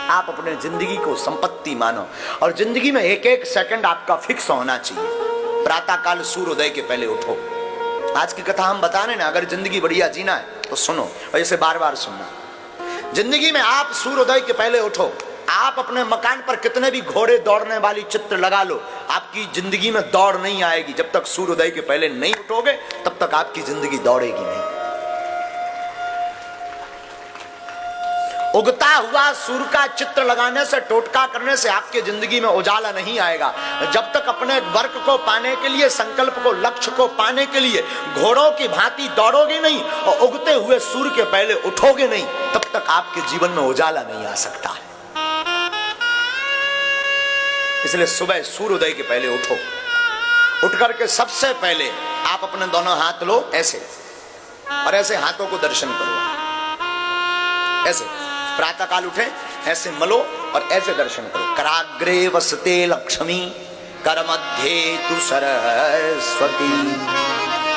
आप अपने जिंदगी को संपत्ति मानो और जिंदगी में एक एक सेकंड आपका फिक्स होना चाहिए। प्रातः काल सूर्योदय के पहले उठो। आज की कथा हम बता रहे हैं ना, अगर जिंदगी बढ़िया जीना है तो सुनो और इसे बार बार सुनना। जिंदगी में आप सूर्योदय के पहले उठो। आप अपने मकान पर कितने भी घोड़े दौड़ने वाली चित्र लगा लो, आपकी जिंदगी में दौड़ नहीं आएगी। जब तक सूर्योदय के पहले नहीं उठोगे तब तक आपकी जिंदगी दौड़ेगी नहीं। उगता हुआ सूर्य का चित्र लगाने से, टोटका करने से आपके जिंदगी में उजाला नहीं आएगा। जब तक अपने वर्क को पाने के लिए, संकल्प को, लक्ष्य को पाने के लिए घोड़ों की भांति दौड़ोगे नहीं और उगते हुए सूर्य के पहले उठोगे नहीं, तब तक आपके जीवन में उजाला नहीं आ सकता है। इसलिए सुबह सूर्योदय के पहले उठो। उठ करके सबसे पहले आप अपने दोनों हाथ लो ऐसे, और ऐसे हाथों को दर्शन करो। ऐसे प्रातः काल उठे, ऐसे मलो और ऐसे दर्शन करो। कराग्रे वसते लक्ष्मी, कर मध्ये तु सरस्वती,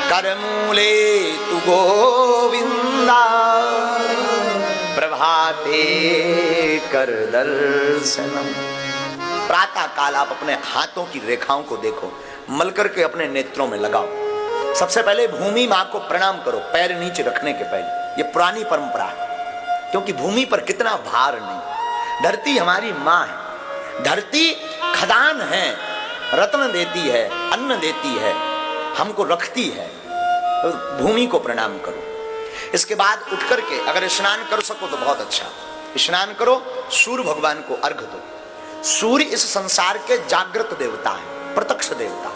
कर मूले तु गोविंदा, प्रभाते कर दर्शनम। प्रातः काल आप अपने हाथों की रेखाओं को देखो, मल करके अपने नेत्रों में लगाओ। सबसे पहले भूमि मां को प्रणाम करो, पैर नीचे रखने के पहले। ये पुरानी परंपरा है, क्योंकि भूमि पर कितना भार नहीं। धरती हमारी मां है, धरती खदान है, रत्न देती है, अन्न देती है, हमको रखती है। तो भूमि को प्रणाम करो। इसके बाद उठ करके अगर स्नान कर सको तो बहुत अच्छा, स्नान करो, सूर्य भगवान को अर्घ दो। सूर्य इस संसार के जागृत देवता है, प्रत्यक्ष देवता।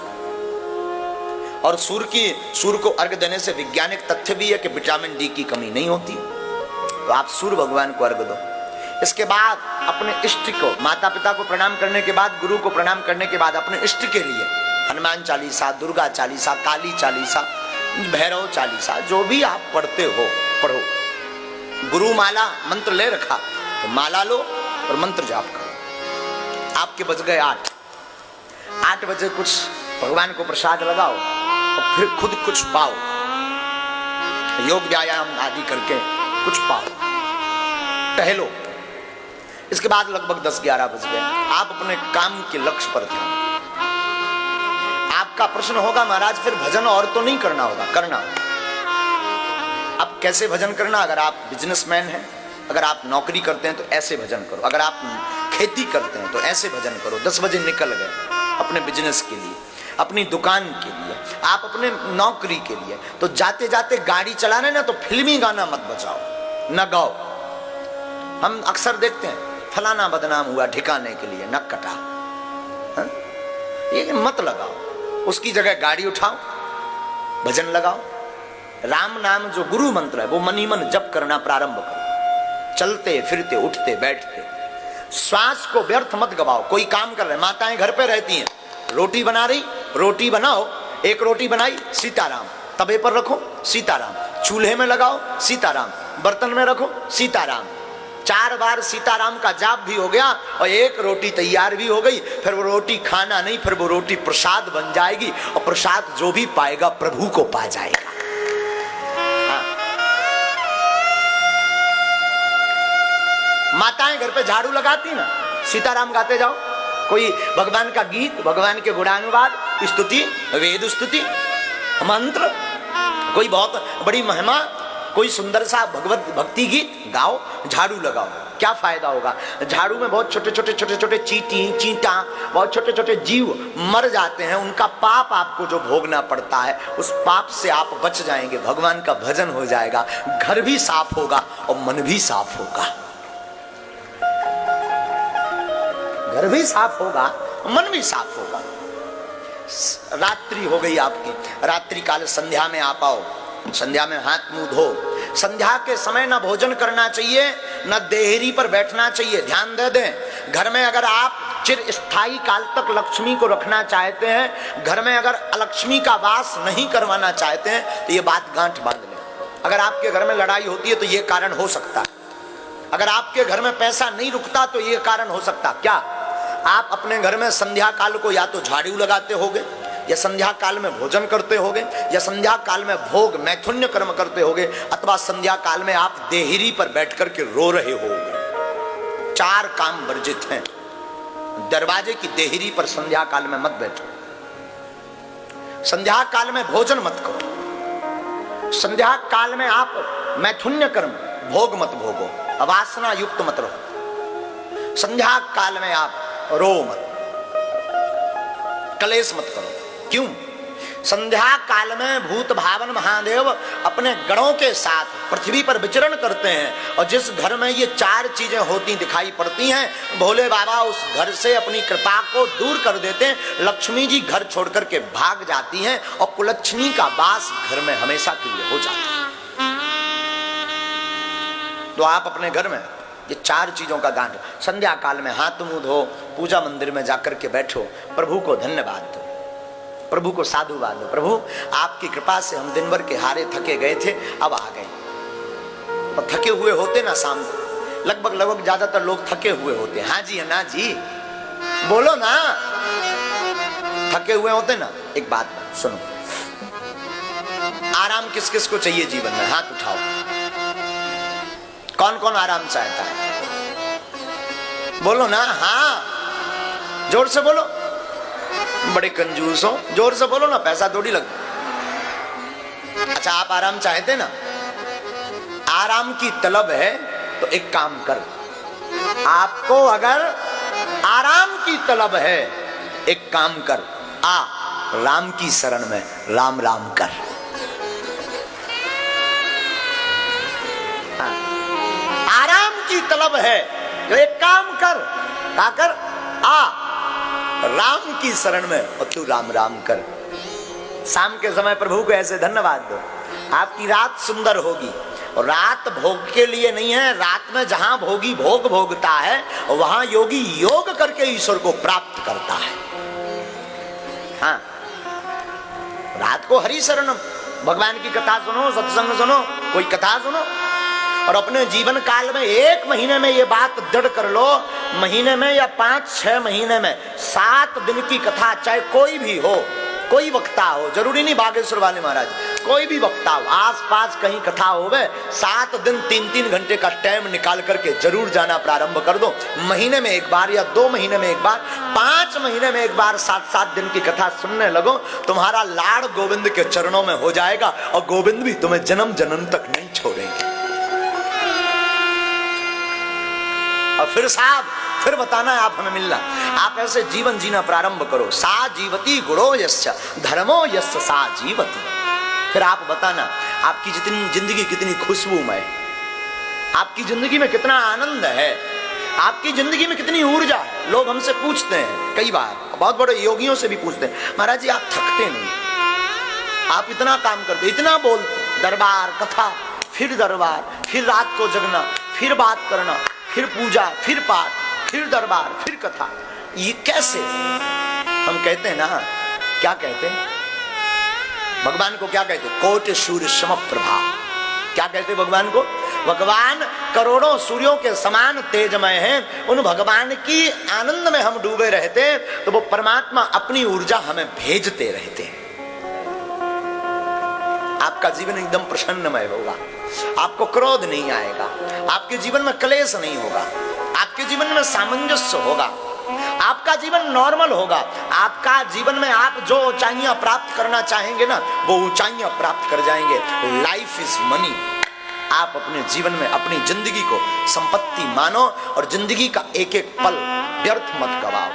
और सूर्य को अर्घ देने से वैज्ञानिक तथ्य भी है कि विटामिन डी की कमी नहीं होती। तो आप सूर्य भगवान को अर्घ दो। इसके बाद अपने इष्ट को, माता पिता को प्रणाम करने के बाद, गुरु को प्रणाम करने के बाद अपने इष्ट के लिए हनुमान चालीसा, दुर्गा चालीसा, काली चालीसा, भैरव चालीसा, जो भी आप पढ़ते हो पढ़ो। गुरु माला मंत्र ले रखा तो माला लो और मंत्र जाप करो। आपके बज गए 8 बजे कुछ भगवान को प्रसाद लगाओ और फिर खुद कुछ पाओ, योग व्यायाम आदि करके कुछ पाओ, टहलो। इसके बाद लगभग 10-11 बज गए, आप अपने काम के लक्ष्य पर ध्यान। आपका प्रश्न होगा महाराज फिर भजन और तो नहीं करना होगा? करना होगा। अब कैसे भजन करना? अगर आप बिजनेसमैन हैं, अगर आप नौकरी करते हैं तो ऐसे भजन करो। अगर आप खेती करते हैं तो ऐसे भजन करो। 10 बजे निकल गए अपने बिजनेस के लिए, अपनी दुकान के लिए, आप अपने नौकरी के लिए, तो जाते जाते गाड़ी चला रहे ना तो फिल्मी गाना मत बजाओ, न गाओ। हम अक्सर देखते हैं फलाना बदनाम हुआ ठिकाने के लिए नक कटा, ये मत लगाओ। उसकी जगह गाड़ी उठाओ, भजन लगाओ। राम नाम जो गुरु मंत्र है वो मन ही मन जप करना प्रारंभ करो। चलते फिरते, उठते बैठते, श्वास को व्यर्थ मत गवाओ। कोई काम कर रहे, माताएं घर पे रहती हैं, रोटी बना रही, रोटी बनाओ। एक रोटी बनाई, सीताराम। तवे पर रखो, सीताराम। चूल्हे में लगाओ, सीताराम। बर्तन में रखो, सीताराम। 4 बार सीताराम का जाप भी हो गया और एक रोटी तैयार भी हो गई। फिर वो रोटी खाना नहीं, फिर वो रोटी प्रसाद बन जाएगी और प्रसाद जो भी पाएगा प्रभु को पा जाएगा। माताएं घर पे झाड़ू लगाती ना, सीताराम गाते जाओ। कोई भगवान का गीत, भगवान के गुणानुवाद, स्तुति, वेद स्तुति, मंत्र, कोई बहुत बड़ी महिमा, कोई सुंदर सा भगवत भक्ति गीत गाओ, झाड़ू लगाओ। क्या फायदा होगा? झाड़ू में बहुत छोटे छोटे चींटी, चींटा, बहुत छोटे छोटे जीव मर जाते हैं। उनका पाप आपको जो भोगना पड़ता है, उस पाप से आप बच जाएंगे। भगवान का भजन हो जाएगा, घर भी साफ होगा और मन भी साफ होगा। घर भी साफ होगा, मन भी साफ होगा। रात्रि हो गई आपकी, रात्रि काल संध्या में आप आओ, संध्या में हाथ मुंह धो। संध्या के समय न भोजन करना चाहिए, न देहरी पर बैठना चाहिए। ध्यान दे दें, घर में अगर आप चिर स्थायी काल तक लक्ष्मी को रखना चाहते हैं, घर में अगर अलक्ष्मी का वास नहीं करवाना चाहते हैं, तो ये बात गांठ बांध लें। अगर आपके घर में लड़ाई होती है तो ये कारण हो सकता है। अगर आपके घर में पैसा नहीं रुकता तो ये कारण हो सकता। क्या आप अपने घर में संध्या काल को या तो झाड़ू लगाते होगे, या संध्या काल में भोजन करते होगे, या संध्या काल में भोग मैथुन्य कर्म करते होगे, अथवा संध्या काल में आप देहरी पर बैठ करके रो रहे होगे। 4 काम वर्जित हैं। दरवाजे की देहरी पर संध्या काल में मत बैठो, संध्या काल में भोजन मत करो, संध्या काल में आप मैथुन्य कर्म भोग मत भोगो, अवासना युक्त मत रहो, संध्या काल में आप रो मत, कलेश मत करो। क्यों? संध्या काल में भूत भावन महादेव अपने गणों के साथ पृथ्वी पर विचरण करते हैं, और जिस घर में ये 4 चीजें होती दिखाई पड़ती हैं, भोले बाबा उस घर से अपनी कृपा को दूर कर देते हैं। लक्ष्मी जी घर छोड़ करके भाग जाती हैं और कुलच्छनी का वास घर में हमेशा के लिए हो जाता है। तो आप अपने घर में ये 4 चीजों का गान, संध्या काल में हाथ मुंह धो, पूजा मंदिर में जाकर के बैठो, प्रभु को धन्यवाद दो, प्रभु को साधुवाद दो। प्रभु आपकी कृपा से हम दिन भर के हारे थके गए थे, अब आ गए। और थके हुए होते ना शाम को, लगभग ज्यादातर लोग थके हुए होते। हाँ जी है ना जी, बोलो ना, थके हुए होते ना। एक बात सुनो, आराम किस किस को चाहिए जीवन में? हाथ उठाओ, कौन कौन आराम चाहता है? बोलो ना, हाँ जोर से बोलो। बड़े कंजूस हो, जोर से बोलो ना, पैसा थोड़ी लगता। अच्छा, आप आराम चाहते ना, आराम की तलब है तो एक काम कर, आपको अगर आराम की तलब है, एक काम कर, आ राम की शरण में राम राम कर। आराम की तलब है तो एक काम कर, क्या कर? आ राम की शरण में और तू राम राम कर। शाम के समय प्रभु को ऐसे धन्यवाद दो, आपकी रात सुंदर होगी। और रात भोग के लिए नहीं है, रात में जहां भोगी भोग भोगता है, वहां योगी योग करके ईश्वर को प्राप्त करता है। हाँ, रात को हरि शरणम, भगवान की कथा सुनो, सत्संग सुनो, कोई कथा सुनो। और अपने जीवन काल में 1 महीने में ये बात दृढ़ कर लो, महीने में या 5-6 महीने में 7 दिन की कथा, चाहे कोई भी हो, कोई वक्ता हो, जरूरी नहीं बागेश्वर वाले महाराज, कोई भी वक्ता हो, आसपास कहीं कथा होवे, 7 दिन 3-3 घंटे का टाइम निकाल करके जरूर जाना प्रारंभ कर दो। महीने में 1 बार या 2 महीने में 1 बार, 5 महीने में 1 बार 7-7 दिन की कथा सुनने लगो, तुम्हारा लाड़ गोविंद के चरणों में हो जाएगा, और गोविंद भी तुम्हें जन्म जन्म तक नहीं छोड़ेंगे। और फिर साहब, फिर बताना है आप हमें मिलना। आप ऐसे जीवन जीना प्रारंभ करो। सा जीवती गुणो यस्य धर्मो यस्य सा जीवती। फिर आप बताना आपकी जितनी जिंदगी कितनी खुशबूमय, आपकी जिंदगी में कितना आनंद है, आपकी जिंदगी में कितनी ऊर्जा है। लोग हमसे पूछते हैं, कई बार बहुत बड़े योगियों से भी पूछते हैं, महाराज जी आप थकते नहीं, आप इतना काम करते, इतना बोलते, दरबार कथा, फिर दरबार, फिर रात को जगना, फिर बात करना, फिर पूजा, फिर पाठ, फिर दरबार, फिर कथा, ये कैसे? हम कहते हैं ना, क्या कहते हैं भगवान को? क्या कहते? कोटि सूर्य समप्रभा। क्या कहते भगवान को? भगवान करोड़ों सूर्यों के समान तेजमय हैं। उन भगवान की आनंद में हम डूबे रहते तो वो परमात्मा अपनी ऊर्जा हमें भेजते रहते हैं। आपका जीवन एकदम प्रसन्नमय होगा, आपको क्रोध नहीं आएगा, आपके जीवन में क्लेश नहीं होगा, आपके जीवन में सामंजस्य होगा, आपका जीवन नॉर्मल होगा। आपका जीवन में आप जो ऊंचाइयां प्राप्त करना चाहेंगे ना, वो ऊंचाइयां प्राप्त कर जाएंगे। Life is money. आप अपने जीवन में अपनी जिंदगी को संपत्ति मानो और जिंदगी का एक एक पल व्यर्थ मत गवाओ।